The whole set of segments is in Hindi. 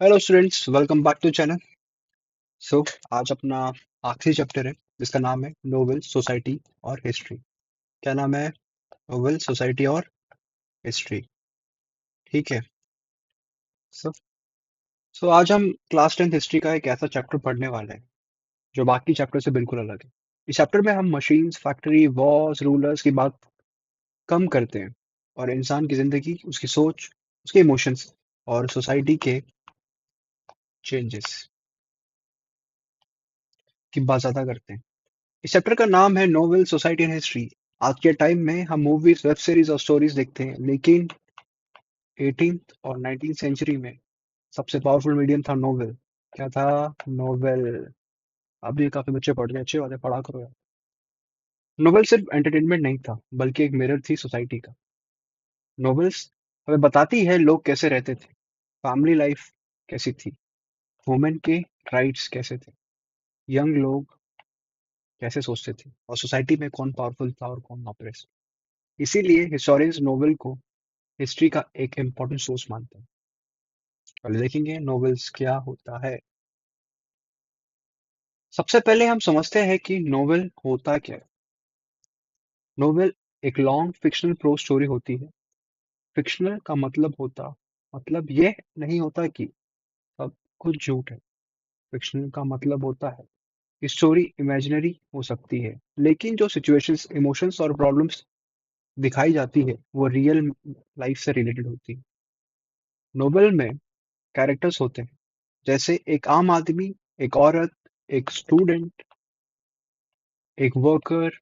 Hello students, welcome back to channel. So आज अपना आखिरी चैप्टर है जिसका नाम है नोवेल सोसाइटी और हिस्ट्री। क्या नाम है? नोवेल सोसाइटी और हिस्ट्री। ठीक है। सो सो आज हम क्लास 10th हिस्ट्री का एक ऐसा चैप्टर पढ़ने वाले हैं जो बाकी चैप्टर से बिल्कुल अलग है। इस चैप्टर में हम मशीन्स, फैक्ट्री, वॉर्स, रूलर्स की बात कम करते हैं और इंसान की जिंदगी, उसकी सोच, उसके इमोशंस और सोसाइटी के चेंजेस की बात ज्यादा करते हैं। इस चैप्टर का नाम है नोवेल सोसाइटी एंड हिस्ट्री। आज के टाइम में हम मूवीज, वेब सीरीज और स्टोरीज देखते हैं, लेकिन 18th और 19th सेंचुरी में सबसे पावरफुल मीडियम था नोवेल। क्या था? नोवेल। अब भी काफी बच्चे पढ़ रहे हैं, अच्छी बात है, पढ़ा करो यार। नोवेल सिर्फ एंटरटेनमेंट नहीं था, बल्कि एक मिरर थी सोसाइटी का। नोवेल्स हमें बताती है लोग कैसे रहते थे, फैमिली लाइफ कैसी थी, वुमेन के राइट्स कैसे थे, यंग लोग कैसे सोचते थे, और सोसाइटी में कौन पावरफुल था और कौन ऑप्रेस। इसीलिए हिस्टोरियंस नोवेल को हिस्ट्री का एक इम्पोर्टेंट सोर्स मानते हैं। पहले देखेंगे नोवेल्स क्या होता है। सबसे पहले हम समझते हैं कि नोवेल होता क्या है। नोवेल एक लॉन्ग फिक्शनल प्रोज स्टोरी होती है। फिक्शनल का मतलब यह नहीं होता कि सब कुछ झूठ है। फिक्शनल का मतलब होता है कि स्टोरी इमेजिनरी हो सकती है, लेकिन जो सिचुएशंस, इमोशंस और प्रॉब्लम्स दिखाई जाती है वो रियल लाइफ से रिलेटेड होती है। नोवेल में कैरेक्टर्स होते हैं, जैसे एक आम आदमी, एक औरत, एक स्टूडेंट, एक वर्कर।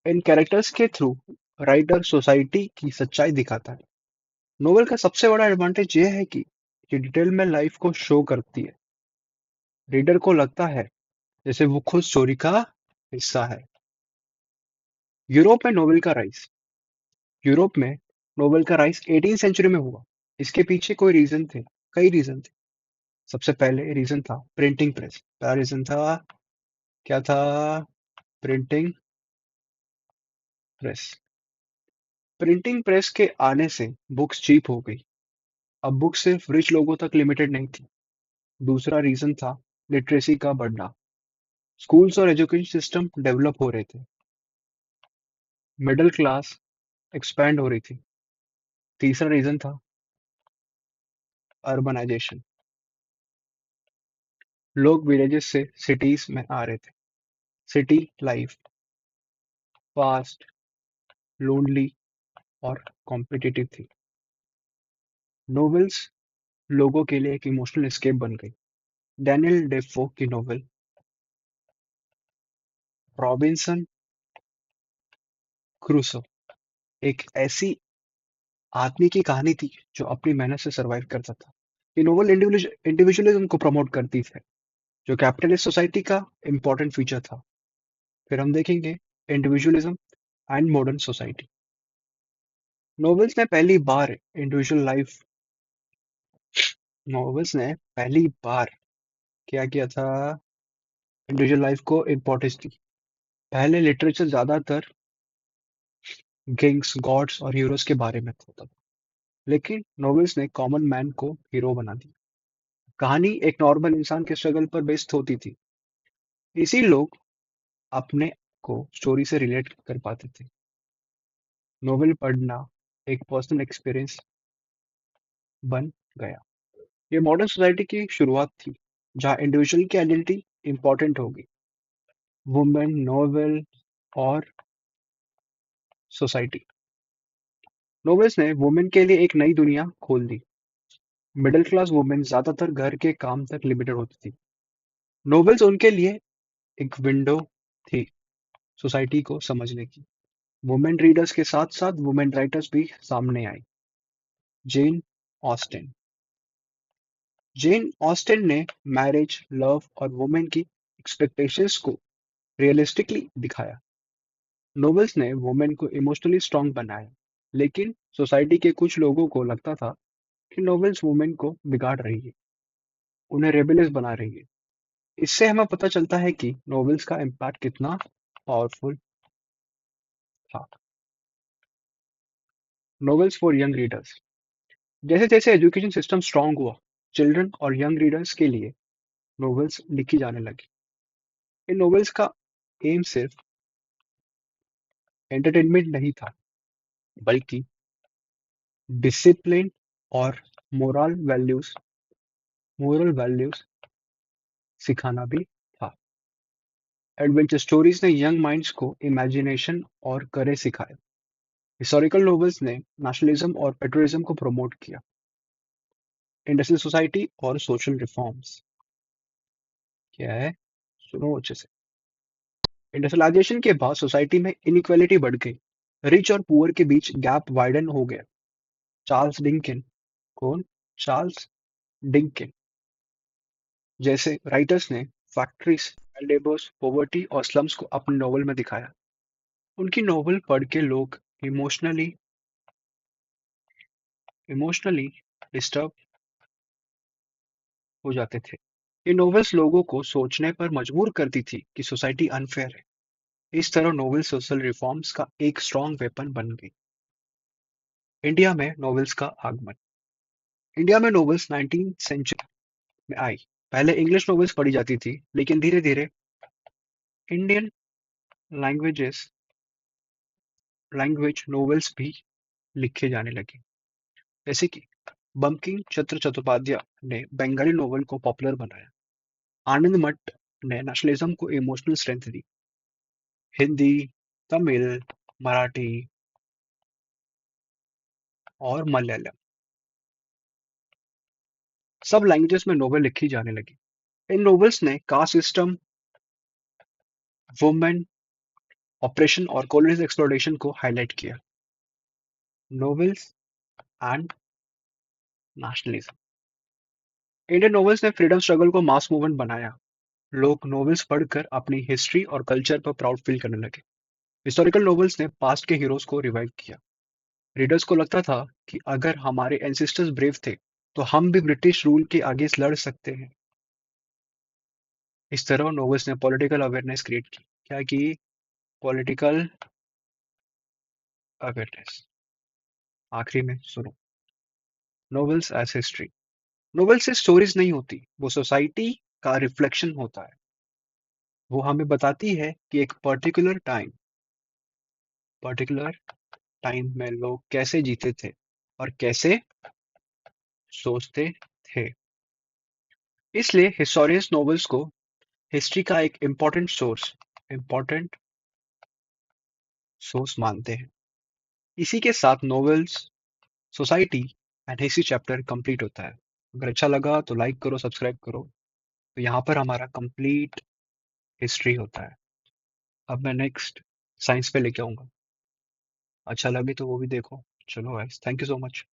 इन कैरेक्टर्स के थ्रू राइटर सोसाइटी की सच्चाई दिखाता है। नोवेल का सबसे बड़ा एडवांटेज यह है कि ये डिटेल में लाइफ को शो करती है। रीडर को लगता है जैसे वो खुद स्टोरी का हिस्सा है। यूरोप में नोवेल का राइज यूरोप में नोवेल का राइज 18th सेंचुरी में हुआ। इसके पीछे कोई रीजन थे, कई रीजन थे। सबसे पहले रीजन था प्रिंटिंग प्रेस। पहला रीजन था, क्या था? Printing press. प्रिंटिंग प्रेस के आने से बुक्स चीप हो गई। अब बुक्स सिर्फ रिच लोगों तक लिमिटेड नहीं थी। दूसरा रीजन था लिटरेसी का बढ़ना। स्कूल्स और एजुकेशन सिस्टम डेवलप हो रहे थे। मिडिल क्लास एक्सपैंड हो रही थी। तीसरा रीजन था अर्बनाइजेशन। लोग विलेजेस से सिटीज में आ रहे थे। सिटी लाइफ फास्ट, लोनली और कॉम्पिटिटिव थी। नोवेल्स लोगों के लिए एक इमोशनल एस्केप बन गई। डैनियल डेफो की नोवेल रॉबिन्सन क्रूसो एक ऐसी आदमी की कहानी थी जो अपनी मेहनत से सरवाइव करता था। ये नोवेल इंडिविजुअलिज्म को प्रमोट करती है, जो कैपिटलिस्ट सोसाइटी का इंपॉर्टेंट फीचर था। फिर हम देखेंगे individualism and modern society. Novels ने पहली बार इंडिविजुअल लाइफ नॉवेल्स ने पहली बार क्या किया था? इंडिविजुअल लाइफ को इम्पोर्टेंस दी। पहले लिटरेचर ज्यादातर किंग्स, गॉड्स और हीरोज के बारे में होता था, लेकिन नॉवेल्स ने कॉमन मैन को हीरो बना दिया। कहानी एक नॉर्मल इंसान के स्ट्रगल पर बेस्ड होती थी। इसी लोग अपने को स्टोरी से रिलेट कर पाते थे। नोवेल पढ़ना एक पर्सनल एक्सपीरियंस बन गया। ये मॉडर्न सोसाइटी की शुरुआत थी, जहाँ इंडिविजुअल की आइडेंटिटी इंपॉर्टेंट होगी। वुमेन, नोवेल और सोसाइटी। नोवेल्स ने वुमेन के लिए एक नई दुनिया खोल दी। मिडिल क्लास वुमेन ज्यादातर घर के काम तक लिमिटेड होती थी। नोवेल्स उनके लिए एक विंडो थी सोसाइटी को समझने की। वुमेन रीडर्स के साथ साथ वुमेन राइटर्स भी सामने आई। जेन ऑस्टिन जेन ऑस्टिन ने मैरिज, लव और वुमेन की एक्सपेक्टेशंस को रियलिस्टिकली दिखाया। नोवेल्स ने वुमेन को इमोशनली स्ट्रांग बनाया, लेकिन सोसाइटी के कुछ लोगों को लगता था कि नोवेल्स वुमेन को बिगाड़ रही है, उन्हें रेबेलियस बना रही है। इससे हमें पता चलता है कि नोवेल्स का इम्पैक्ट कितना पावरफुल था। Novels for young readers. जैसे जैसे एजुकेशन सिस्टम स्ट्रांग हुआ, चिल्ड्रन और यंग रीडर्स के लिए नॉवेल्स लिखी जाने लगी। इन नॉवेल्स का एम सिर्फ एंटरटेनमेंट नहीं था, बल्कि डिसिप्लिन और मोरल वैल्यूज सिखाना भी था। एडवेंचर स्टोरीज ने यंग माइंड्स को इमेजिनेशन और करेज सिखाया। हिस्टोरिकल नॉवेल्स ने नेशनलिज्म और पेट्रियटिज्म को प्रमोट किया। इंडस्ट्रियल सोसाइटी और सोशल रिफॉर्म्स क्या है, सुनो अच्छे से। इंडस्ट्रियलाइजेशन के बाद सोसाइटी में इनइक्वालिटी बढ़ गई। रिच और पुअर के बीच गैप वाइडन हो गया। चार्ल्स डिंकन, कौन? चार्ल्स डिंकन जैसे राइटर्स ने फैक्ट्रीज, लेबर्स, पॉवर्टी और स्लम्स को अपने नॉवल में दिखाया। उनकी नॉवल पढ़ के लोग इमोशनली इमोशनली डिस्टर्ब हो जाते थे। ये नॉवेल्स लोगों को सोचने पर मजबूर करती थी कि सोसाइटी अनफेयर है। इस तरह नॉवेल सोशल रिफॉर्म्स का एक स्ट्रॉन्ग वेपन बन गई। इंडिया में नॉवेल्स का आगमन। इंडिया में नॉवेल्स 19th सेंचुरी में आई। पहले इंग्लिश नॉवेल्स पढ़ी जाती थी, लेकिन धीरे धीरे इंडियन लैंग्वेजेस लैंग्वेज नॉवेल्स भी लिखे जाने लगे। जैसे कि बंकिम चंद्र चट्टोपाध्याय ने बंगाली नॉवेल को पॉपुलर बनाया। आनंद मठ ने नेशनलिज्म को इमोशनल स्ट्रेंथ दी। हिंदी, तमिल, मराठी और मलयालम सब लैंग्वेजेस में नॉवेल लिखी जाने लगी। इन नॉवेल्स ने कास्ट सिस्टम, वुमेन ऑपरेशन और कॉलोनियल एक्सप्लोरेशन को हाईलाइट किया। Novels and nationalism. Indian novels ने फ्रीडम स्ट्रगल को मास मूवमेंट बनाया। लोग नॉवेल्स पढ़कर अपनी हिस्ट्री और कल्चर पर प्राउड फील करने लगे। हिस्टोरिकल नॉवेल्स ने पास्ट के हीरोज को रिवाइव किया। रीडर्स को लगता था कि अगर हमारे एंसेस्टर्स ब्रेव थे, तो हम भी ब्रिटिश रूल के आगे लड़ सकते हैं। इस तरह नॉवेल्स ने पॉलिटिकल अवेयरनेस क्रिएट की। क्या की? Political awareness. आखिरी में सुनो, नॉवेल्स एज हिस्ट्री। नॉवेल से स्टोरीज नहीं होती, वो सोसाइटी का रिफ्लेक्शन होता है। वो हमें बताती है कि एक पर्टिकुलर टाइम में लोग कैसे जीते थे और कैसे सोचते थे। इसलिए हिस्टोरियंस नॉवेल्स को हिस्ट्री का एक इम्पोर्टेंट सोर्स मानते हैं। इसी के साथ novels, society and history chapter complete होता है। अगर अच्छा लगा तो लाइक करो, सब्सक्राइब करो। तो यहाँ पर हमारा कंप्लीट हिस्ट्री होता है। अब मैं नेक्स्ट साइंस पे लेके आऊंगा। अच्छा लगे तो वो भी देखो। चलो guys, thank you so much.